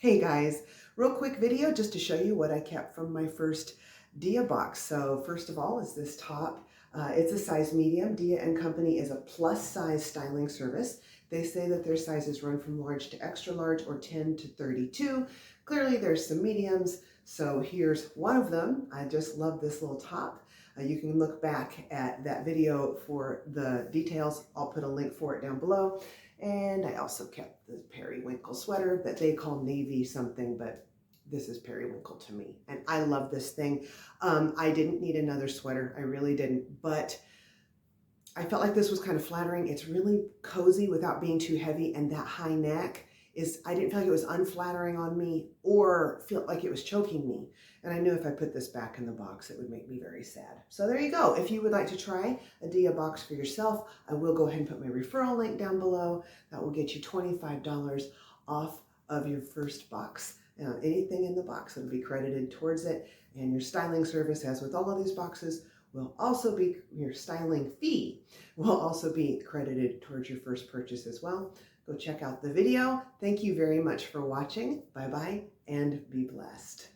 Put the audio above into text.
Hey guys, real quick video just to show you what I kept from my first Dia box. So first of all is this top. It's a size medium. Dia and Company is a plus size styling service. They say that their sizes run from large to extra large or 10 to 32. Clearly there's some mediums. So here's one of them. I just love this little top. You can look back at that video for the details. I'll put a link for it down below. And I also kept the periwinkle sweater that they call navy something, but this is periwinkle to me. And I love this thing. I didn't need another sweater. I really didn't, but I felt like this was kind of flattering. It's really cozy without being too heavy, and that high neck I didn't feel like it was unflattering on me or feel like it was choking me. And I knew if I put this back in the box, it would make me very sad. So there you go. If you would like to try a Dia box for yourself, I will go ahead and put my referral link down below. That will get you $25 off of your first box. Anything in the box will be credited towards it. And your styling service, as with all of these boxes, will also be, your styling fee will also be credited towards your first purchase as well. Go check out the video. Thank you very much for watching. Bye-bye and be blessed.